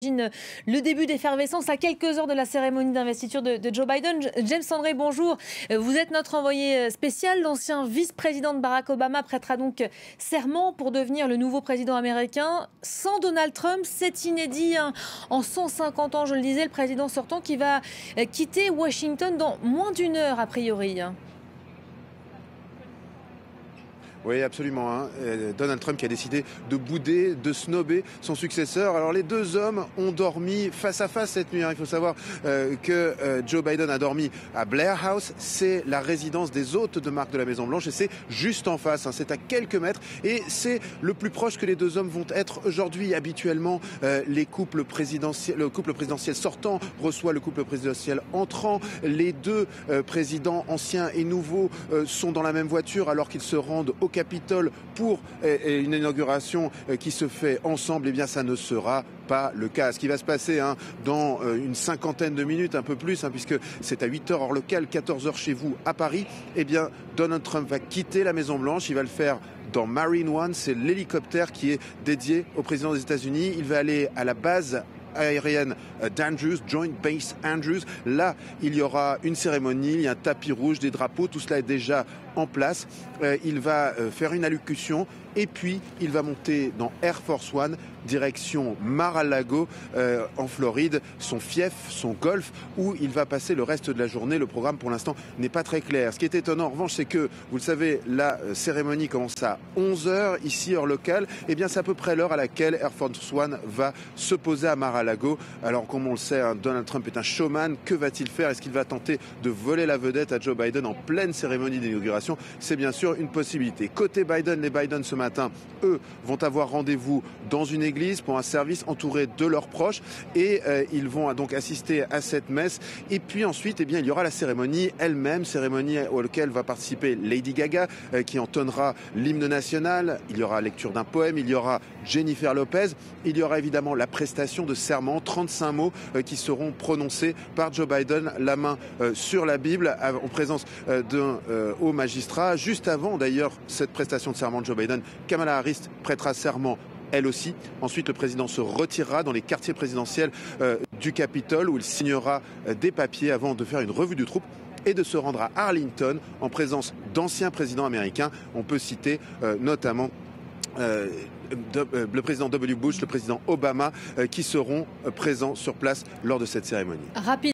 J'imagine le début d'effervescence à quelques heures de la cérémonie d'investiture de Joe Biden. James André, bonjour. Vous êtes notre envoyé spécial. L'ancien vice-président de Barack Obama prêtera donc serment pour devenir le nouveau président américain. Sans Donald Trump, c'est inédit. En 150 ans, je le disais, le président sortant qui va quitter Washington dans moins d'une heure, a priori. Oui, absolument. Donald Trump qui a décidé de bouder, de snober son successeur. Alors les deux hommes ont dormi face à face cette nuit. Il faut savoir que Joe Biden a dormi à Blair House. C'est la résidence des hôtes de marque de la Maison-Blanche et c'est juste en face. C'est à quelques mètres et c'est le plus proche que les deux hommes vont être aujourd'hui. Habituellement, le couple présidentiel sortant reçoit le couple présidentiel entrant. Les deux présidents anciens et nouveaux sont dans la même voiture alors qu'ils se rendent au Capitole pour une inauguration qui se fait ensemble. Eh bien, ça ne sera pas le cas. Ce qui va se passer dans une cinquantaine de minutes, un peu plus, puisque c'est à 8h heure locale, 14h chez vous à Paris, eh bien, Donald Trump va quitter la Maison-Blanche. Il va le faire dans Marine One, c'est l'hélicoptère qui est dédié au président des États-Unis. Il va aller à la base aérienne d'Andrews, Joint Base Andrews. Là, il y aura une cérémonie, il y a un tapis rouge, des drapeaux, tout cela est déjà en place. Il va faire une allocution et puis il va monter dans Air Force One, direction Mar-a-Lago en Floride, son fief, son golf, où il va passer le reste de la journée. Le programme pour l'instant n'est pas très clair. Ce qui est étonnant en revanche, c'est que, vous le savez, la cérémonie commence à 11h, ici heure locale. Eh bien, c'est à peu près l'heure à laquelle Air Force One va se poser à Mar-a-Lago. Alors, comme on le sait, Donald Trump est un showman. Que va-t-il faire? Est-ce qu'il va tenter de voler la vedette à Joe Biden en pleine cérémonie d'inauguration? C'est bien sûr une possibilité. Côté Biden, les Biden ce matin, eux, vont avoir rendez-vous dans une église pour un service entouré de leurs proches et ils vont donc assister à cette messe. Et puis ensuite, eh bien, il y aura la cérémonie elle-même, cérémonie à laquelle va participer Lady Gaga qui entonnera l'hymne national. Il y aura lecture d'un poème, il y aura Jennifer Lopez, il y aura évidemment la prestation de serment, 35 mots qui seront prononcés par Joe Biden, la main sur la Bible, en présence d'un haut magistrat. Juste avant d'ailleurs cette prestation de serment de Joe Biden, Kamala Harris prêtera serment elle aussi. Ensuite, le président se retirera dans les quartiers présidentiels du Capitole où il signera des papiers avant de faire une revue du troupe et de se rendre à Arlington en présence d'anciens présidents américains. On peut citer notamment le président W. Bush, le président Obama, qui seront présents sur place lors de cette cérémonie.